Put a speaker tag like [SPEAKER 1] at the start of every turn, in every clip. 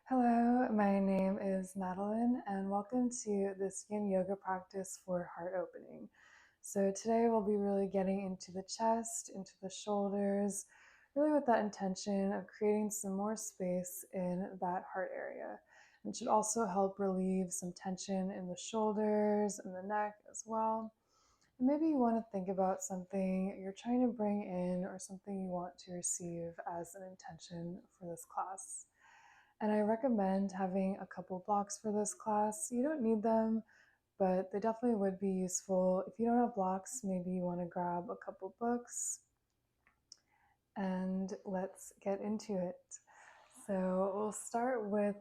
[SPEAKER 1] Hello, my name is Madeline, and welcome to this yin yoga practice for heart opening. So, today we'll be really getting into the chest, into the shoulders, really with that intention of creating some more space in that heart area. It should also help relieve some tension in the shoulders and the neck as well. And maybe you want to think about something you're trying to bring in or something you want to receive as an intention for this class. And I recommend having a couple blocks for this class. You don't need them, but they definitely would be useful. If you don't have blocks, maybe you want to grab a couple books and let's get into it. So we'll start with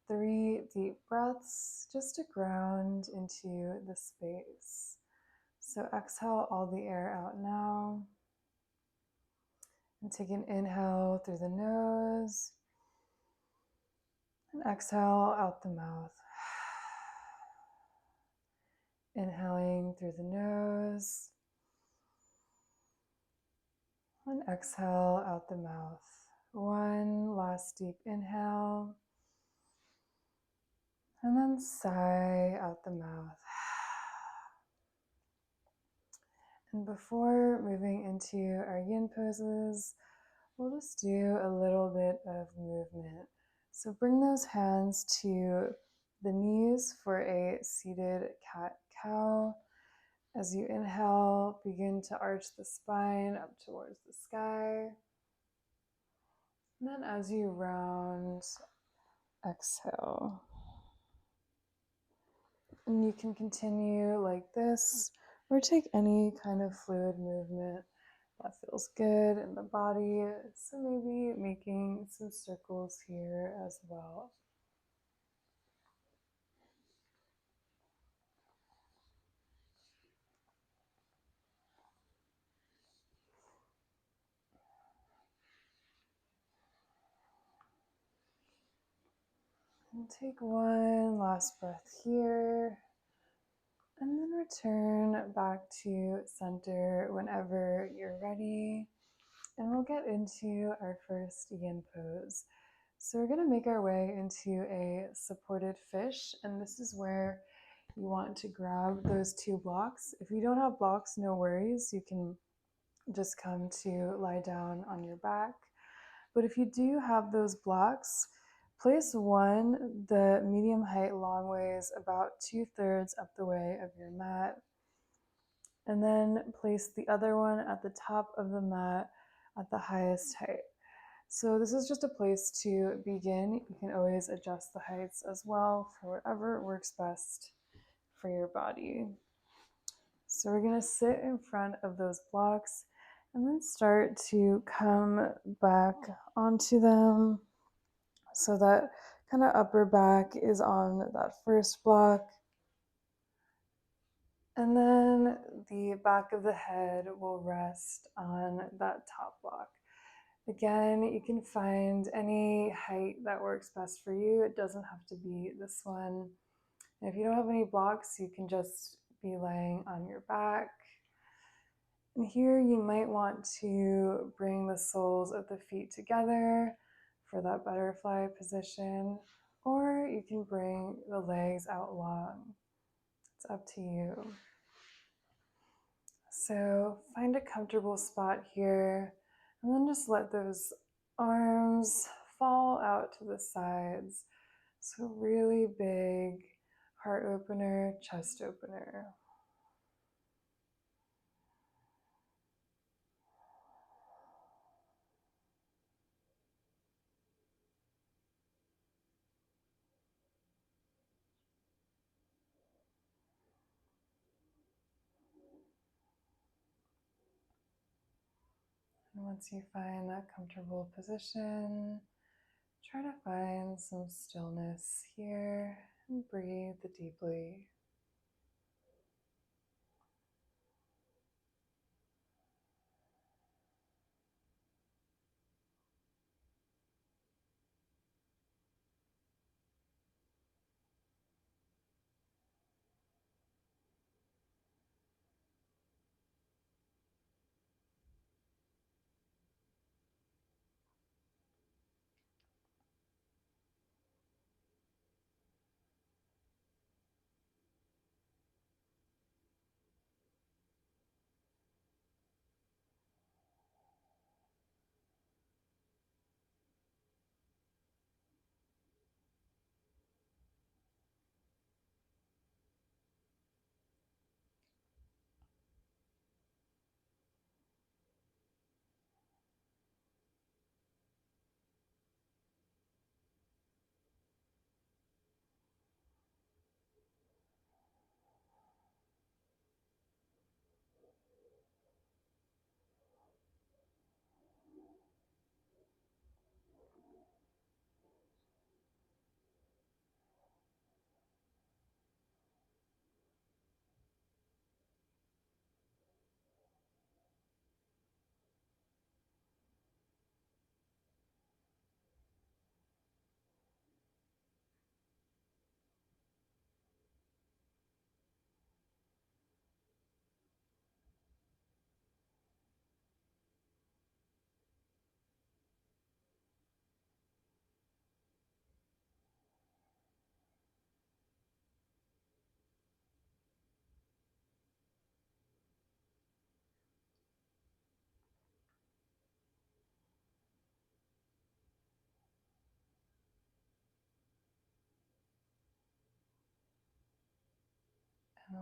[SPEAKER 1] 3 deep breaths just to ground into the space. So exhale all the air out now. And take an inhale through the nose and exhale out the mouth. Inhaling through the nose and exhale out the mouth. One last deep inhale and then sigh out the mouth. And before moving into our yin poses, we'll just do a little bit of movement. So bring those hands to the knees for a seated cat-cow. As you inhale, begin to arch the spine up towards the sky. And then as you round, exhale. And you can continue like this or take any kind of fluid movement that feels good in the body. So maybe making some circles here as well. And take one last breath here. And then return back to center whenever you're ready. And we'll get into our first yin pose. So we're going to make our way into a supported fish, and this is where you want to grab those 2 blocks. If you don't have blocks, no worries. You can just come to lie down on your back. But if you do have those blocks, place one, the medium height long ways, about 2/3 up the way of your mat. And then place the other one at the top of the mat at the highest height. So this is just a place to begin. You can always adjust the heights as well for whatever works best for your body. So we're going to sit in front of those blocks and then start to come back onto them so that kind of upper back is on that first block. And then the back of the head will rest on that top block. Again, you can find any height that works best for you. It doesn't have to be this one. And if you don't have any blocks, you can just be laying on your back. And here you might want to bring the soles of the feet together for that butterfly position, or you can bring the legs out long. It's up to you. So find a comfortable spot here, and then just let those arms fall out to the sides. So really big heart opener, chest opener. And once you find that comfortable position, try to find some stillness here and breathe deeply.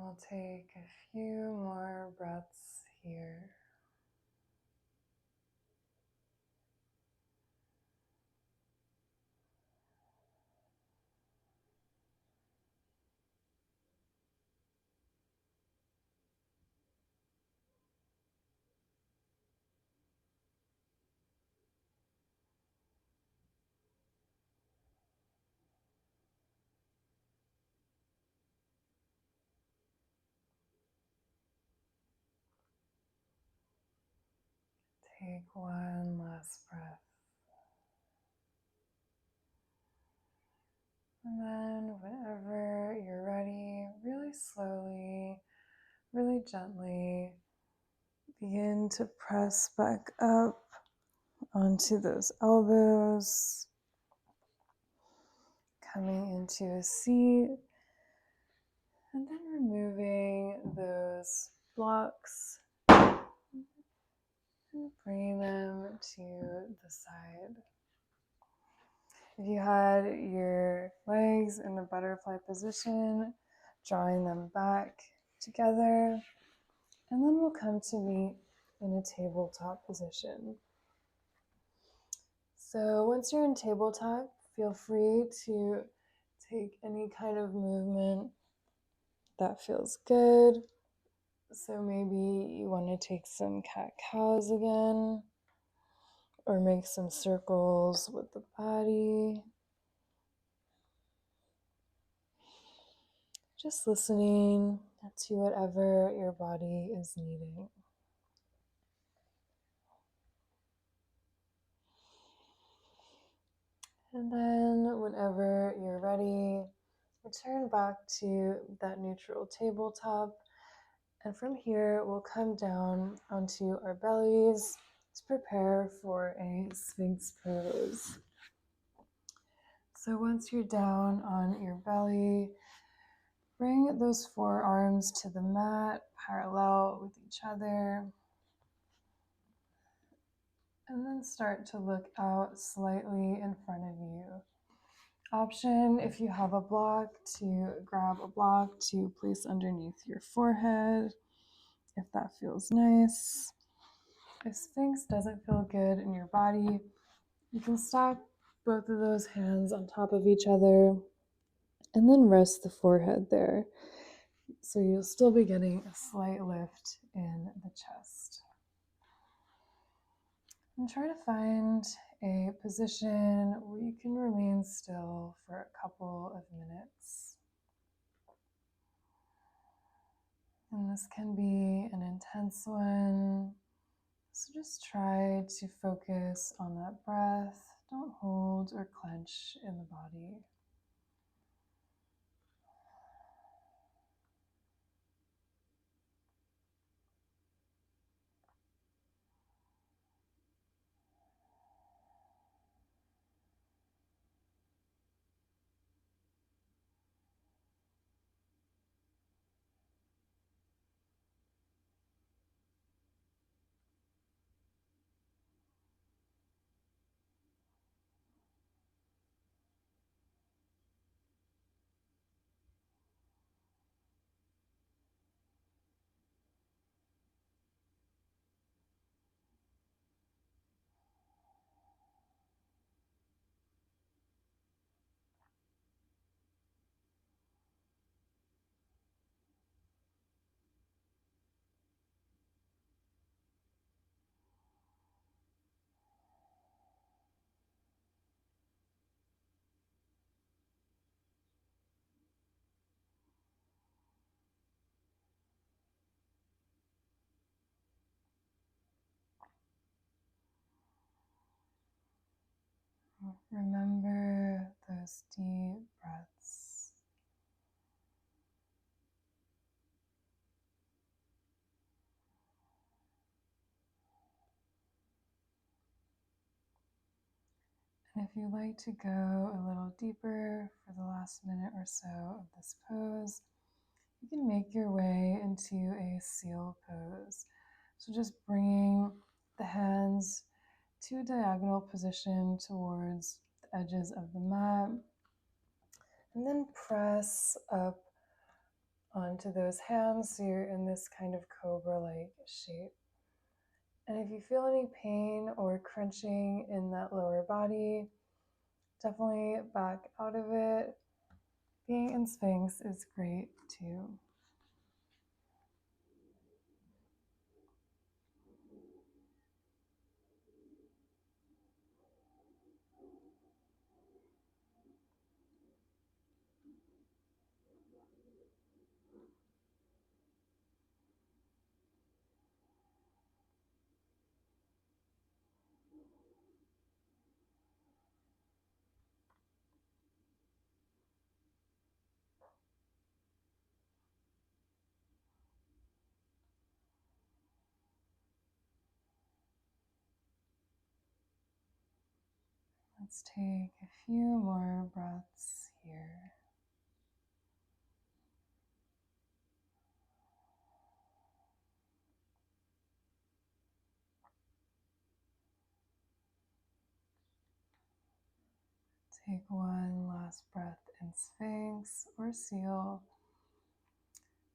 [SPEAKER 1] we'll take a few more breaths here. Take one last breath. And then whenever you're ready, really slowly, really gently, begin to press back up onto those elbows, coming into a seat, and then removing those blocks and bringing them to the side. If you had your legs in a butterfly position, drawing them back together, and then we'll come to meet in a tabletop position. So once you're in tabletop, feel free to take any kind of movement that feels good. So maybe you want to take some cat-cows again, or make some circles with the body. Just listening to whatever your body is needing. And then whenever you're ready, return back to that neutral tabletop. And from here, we'll come down onto our bellies to prepare for a Sphinx pose. So once you're down on your belly, bring those forearms to the mat, parallel with each other. And then start to look out slightly in front of you. Option, if you have a block, to grab a block to place underneath your forehead, if that feels nice. If Sphinx doesn't feel good in your body, you can stack both of those hands on top of each other and then rest the forehead there. So you'll still be getting a slight lift in the chest. And try to find a position where you can remain still for a couple of minutes. And this can be an intense one. So just try to focus on that breath. Don't hold or clench in the body. Remember those deep breaths. And if you'd like to go a little deeper for the last minute or so of this pose, you can make your way into a seal pose. So just bringing the hands to a diagonal position towards the edges of the mat, and then press up onto those hands so you're in this kind of cobra-like shape. And if you feel any pain or crunching in that lower body, definitely back out of it. Being in Sphinx is great too. Let's take a few more breaths here. Take one last breath in Sphinx or Seal,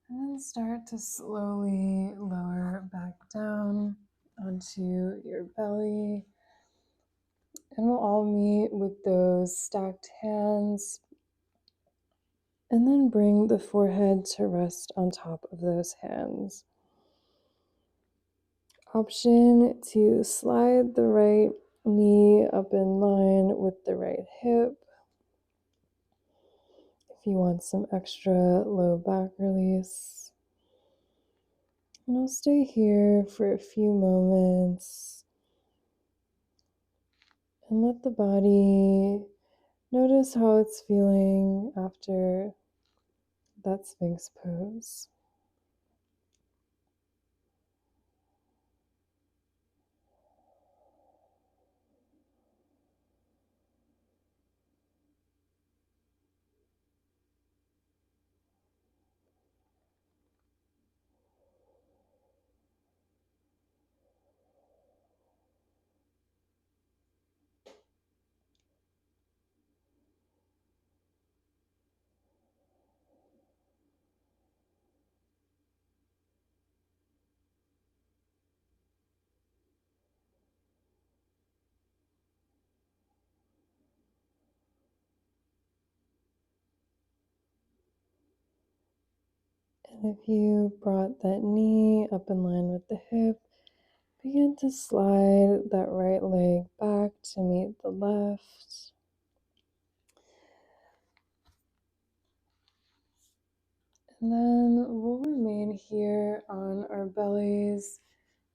[SPEAKER 1] and then start to slowly lower back down onto your belly. And we'll all meet with those stacked hands, and then bring the forehead to rest on top of those hands. Option to slide the right knee up in line with the right hip. If you want some extra low back release. And I'll stay here for a few moments and let the body notice how it's feeling after that Sphinx pose. And if you brought that knee up in line with the hip, begin to slide that right leg back to meet the left. And then we'll remain here on our bellies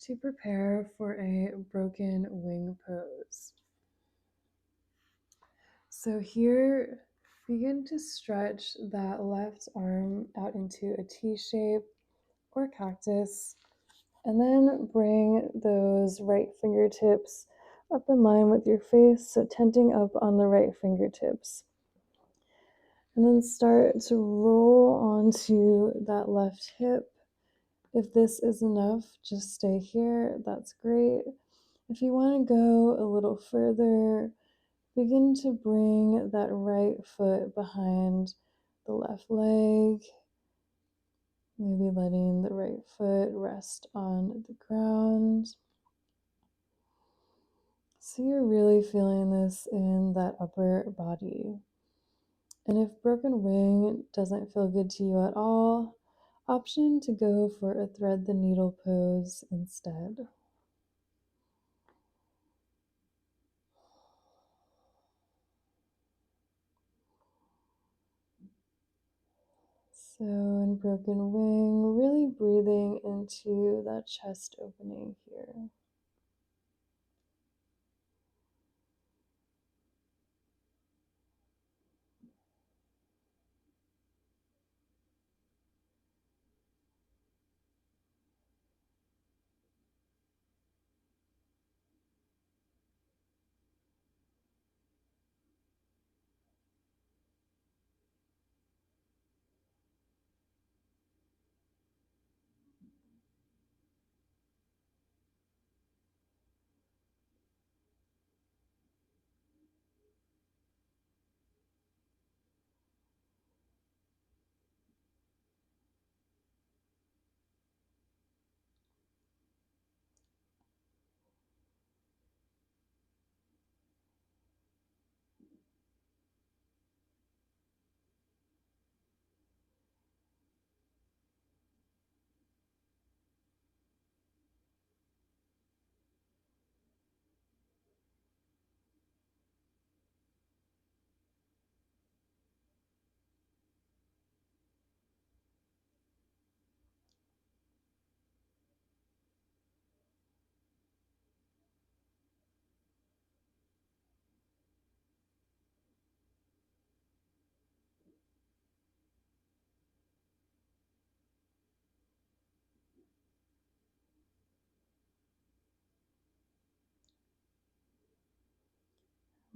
[SPEAKER 1] to prepare for a broken wing pose. So here, begin to stretch that left arm out into a T shape or cactus, and then bring those right fingertips up in line with your face, so tenting up on the right fingertips. And then start to roll onto that left hip. If this is enough, just stay here. That's great. If you want to go a little further, begin to bring that right foot behind the left leg. Maybe letting the right foot rest on the ground. So you're really feeling this in that upper body. And if broken wing doesn't feel good to you at all, option to go for a thread the needle pose instead. So in broken wing, really breathing into that chest opening here.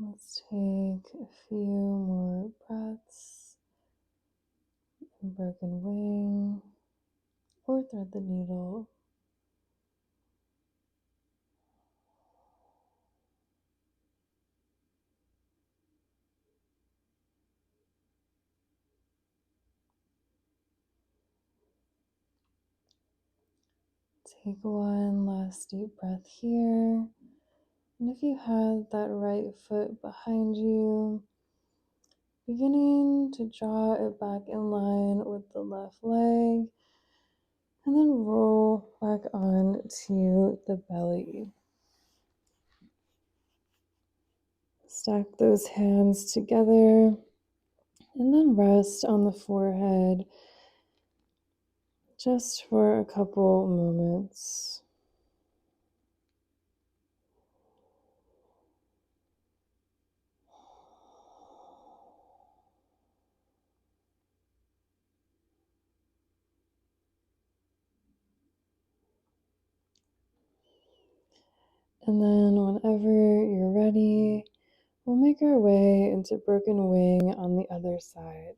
[SPEAKER 1] Let's take a few more breaths. Broken wing or thread the needle. Take one last deep breath here. And if you had that right foot behind you, beginning to draw it back in line with the left leg, and then roll back on to the belly. Stack those hands together, and then rest on the forehead just for a couple moments. And then whenever you're ready, we'll make our way into broken wing on the other side.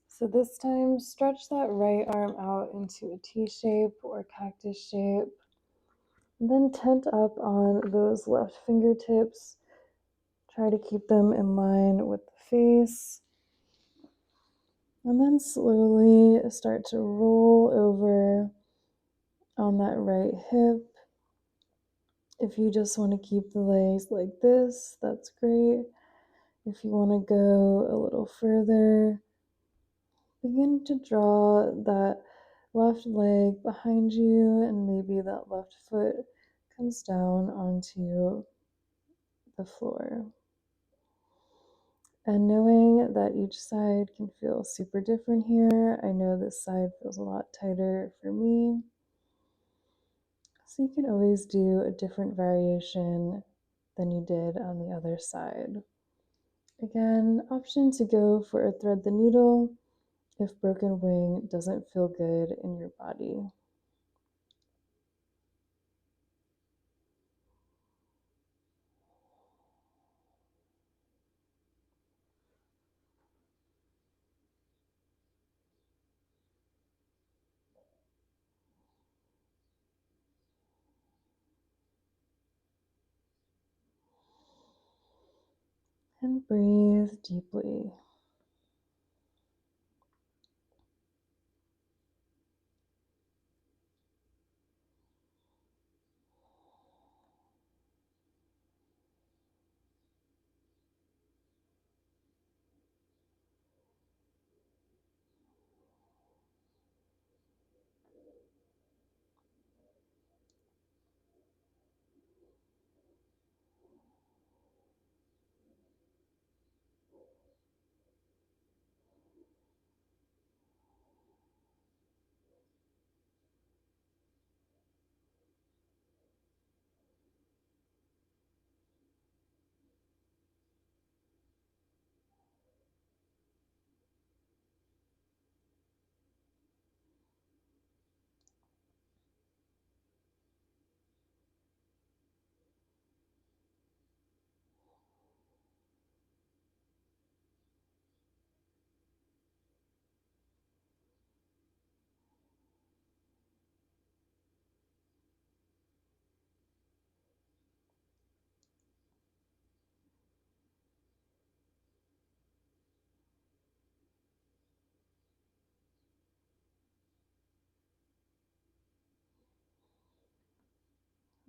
[SPEAKER 1] So this time, stretch that right arm out into a T shape or cactus shape. And then tent up on those left fingertips. Try to keep them in line with the face. And then slowly start to roll over on that right hip. If you just want to keep the legs like this, that's great. If you want to go a little further, begin to draw that left leg behind you, and maybe that left foot comes down onto the floor. And knowing that each side can feel super different here, I know this side feels a lot tighter for me. So you can always do a different variation than you did on the other side. Again, option to go for a thread the needle if broken wing doesn't feel good in your body. And breathe deeply.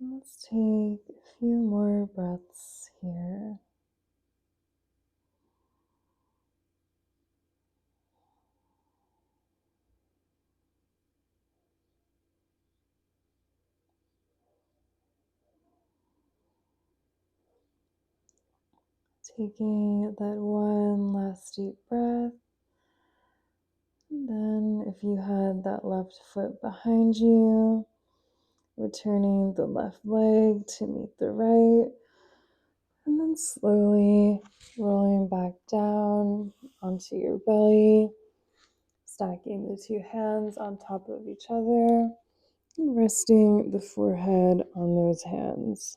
[SPEAKER 1] Let's take a few more breaths here. Taking that one last deep breath. And then if you had that left foot behind you, returning the left leg to meet the right. And then slowly rolling back down onto your belly, stacking the two hands on top of each other, and resting the forehead on those hands.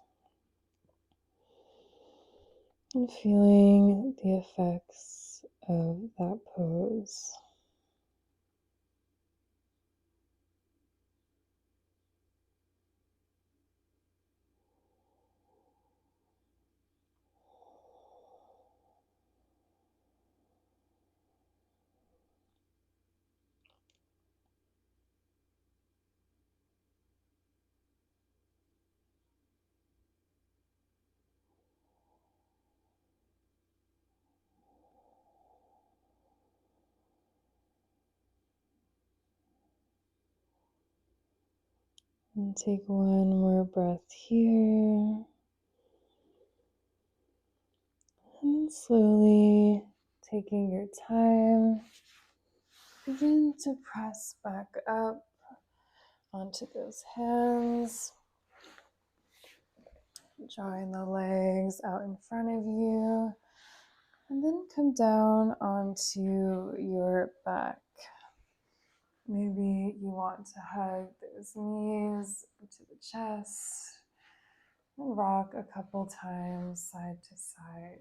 [SPEAKER 1] and feeling the effects of that pose. And take one more breath here. And slowly taking your time, begin to press back up onto those hands, drawing the legs out in front of you, and then come down onto your back. Maybe you want to hug those knees to the chest and rock a couple times side to side.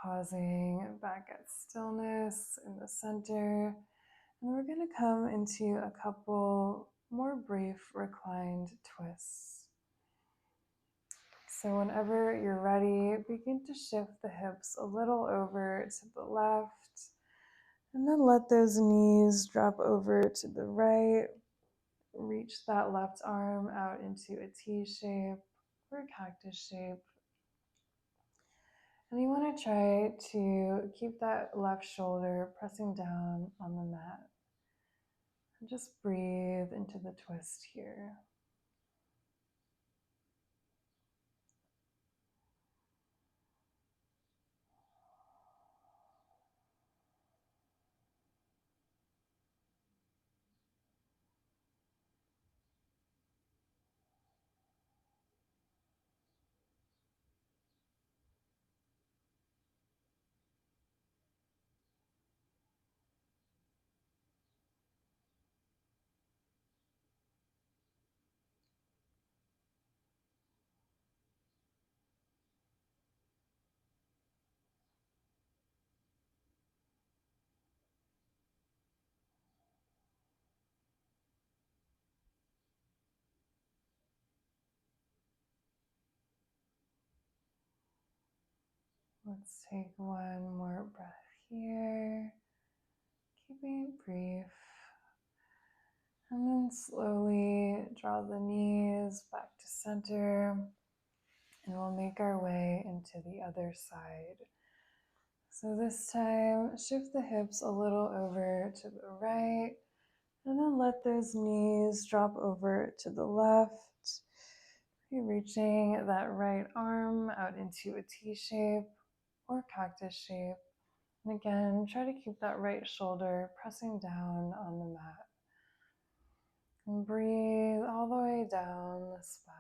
[SPEAKER 1] Pausing back at stillness in the center. And we're going to come into a couple more brief reclined twists. So whenever you're ready, begin to shift the hips a little over to the left, and then let those knees drop over to the right. Reach that left arm out into a T shape or a cactus shape. And you want to try to keep that left shoulder pressing down on the mat. And just breathe into the twist here. Let's take one more breath here, keeping it brief. And then slowly draw the knees back to center, and we'll make our way into the other side. So this time, shift the hips a little over to the right, and then let those knees drop over to the left. You're reaching that right arm out into a T shape or cactus shape. And again, try to keep that right shoulder pressing down on the mat. And breathe all the way down the spine.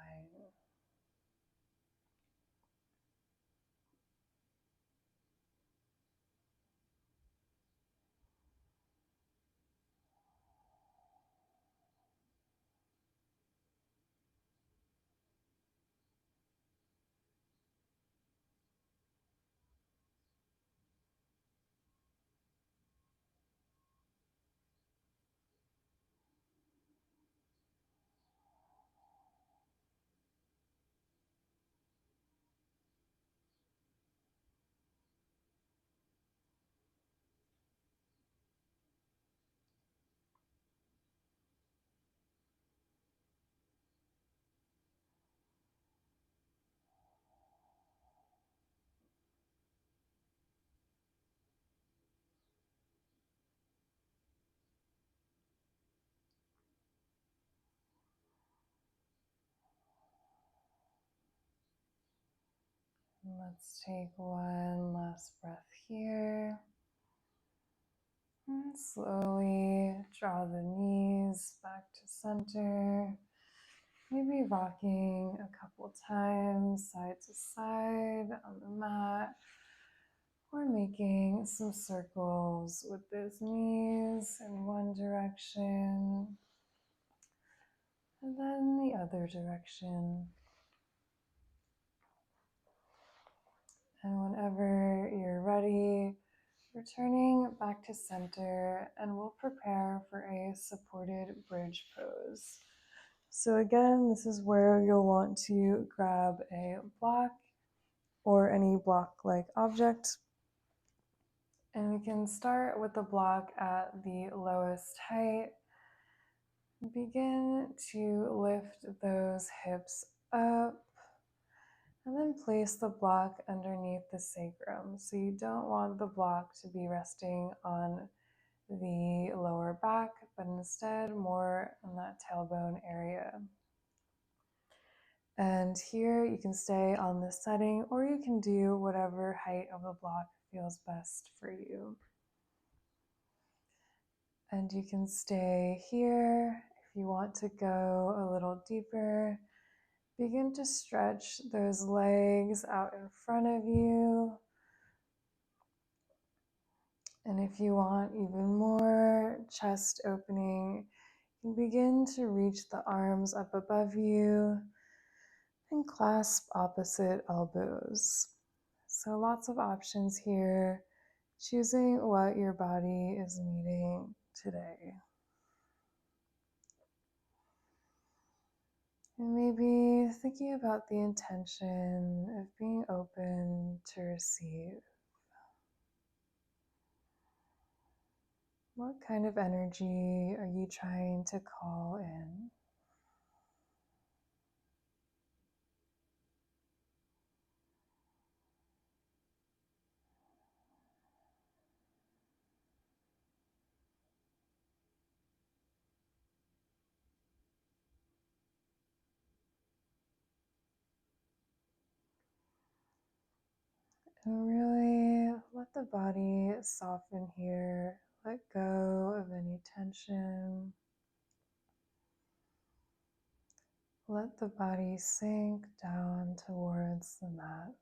[SPEAKER 1] Let's take one last breath here. And slowly draw the knees back to center. Maybe rocking a couple times side to side on the mat. Or making some circles with those knees in one direction and then the other direction. whenever you're ready, returning back to center, and we'll prepare for a supported bridge pose. So again, this is where you'll want to grab a block or any block-like object. And we can start with the block at the lowest height. Begin to lift those hips up and then place the block underneath the sacrum. So you don't want the block to be resting on the lower back, but instead more on that tailbone area. And here you can stay on this setting, or you can do whatever height of the block feels best for you. And you can stay here. If you want to go a little deeper, begin to stretch those legs out in front of you. And if you want even more chest opening, you can begin to reach the arms up above you and clasp opposite elbows. So lots of options here, choosing what your body is needing today. And maybe thinking about the intention of being open to receive. What kind of energy are you trying to call in? And really let the body soften here. Let go of any tension. Let the body sink down towards the mat.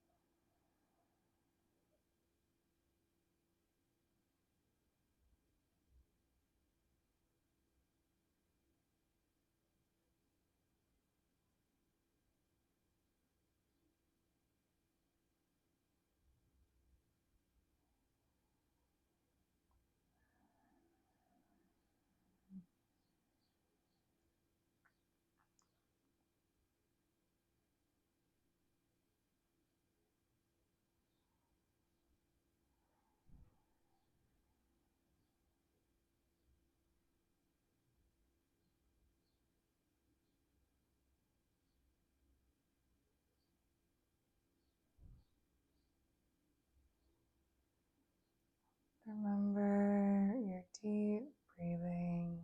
[SPEAKER 1] Remember your deep breathing.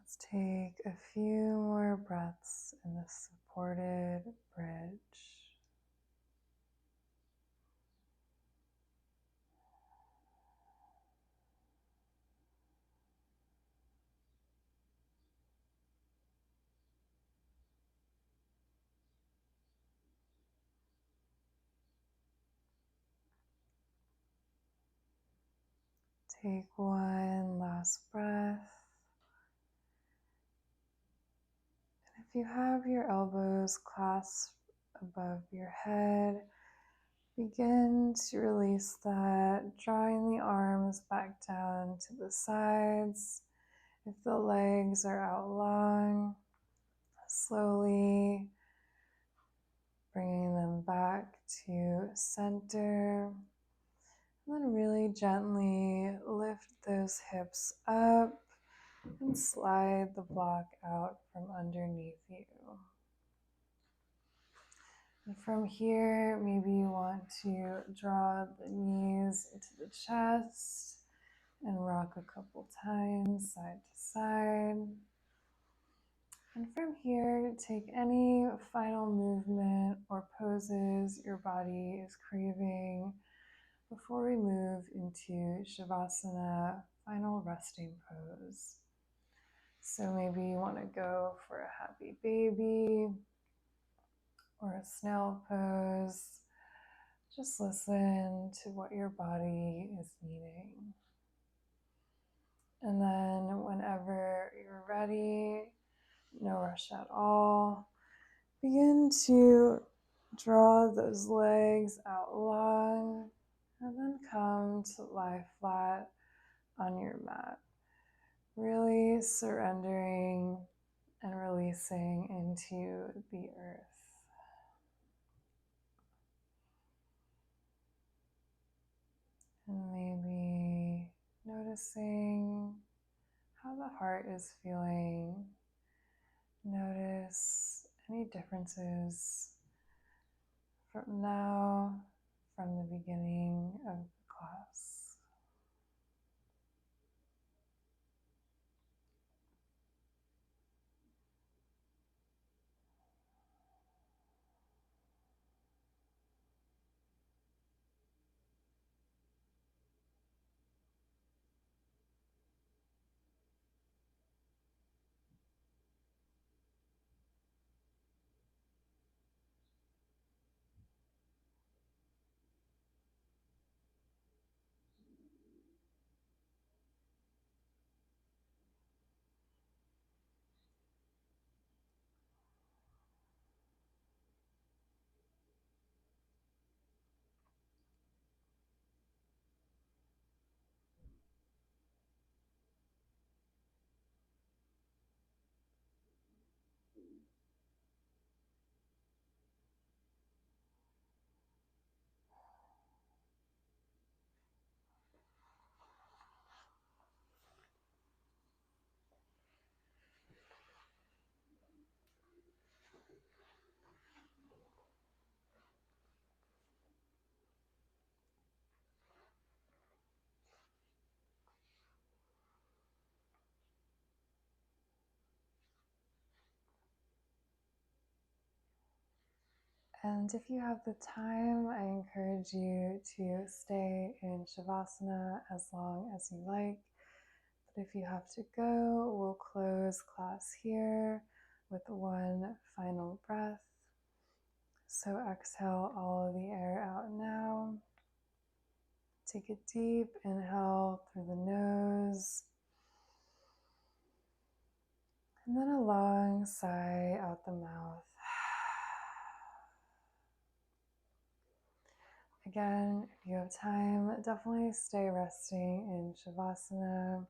[SPEAKER 1] Let's take a few more breaths in the supported bridge. Take one last breath. And if you have your elbows clasped above your head, Begin to release that, drawing the arms back down to the sides. If the legs are out long, slowly bringing them back to center. And then really gently lift those hips up and slide the block out from underneath you. And from here, maybe you want to draw the knees into the chest and rock a couple times side to side. And from here, take any final movement or poses your body is craving before we move into Shavasana, final resting pose. So maybe you want to go for a happy baby or a snail pose. Just listen to what your body is needing. And then whenever you're ready, no rush at all, begin to draw those legs out long and then come to lie flat on your mat. Really surrendering and releasing into the earth. And maybe noticing how the heart is feeling. Notice any differences from now, from the beginning of the class. And if you have the time, I encourage you to stay in Shavasana as long as you like. But if you have to go, we'll close class here with one final breath. So exhale all of the air out now. Take a deep inhale through the nose. And then a long sigh out the mouth. Again, if you have time, definitely stay resting in Shavasana.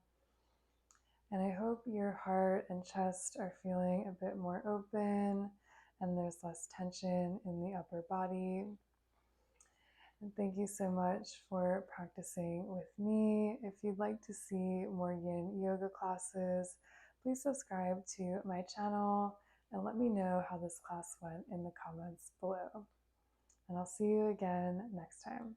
[SPEAKER 1] And I hope your heart and chest are feeling a bit more open and there's less tension in the upper body. And thank you so much for practicing with me. If you'd like to see more yin yoga classes, please subscribe to my channel and let me know how this class went in the comments below. And I'll see you again next time.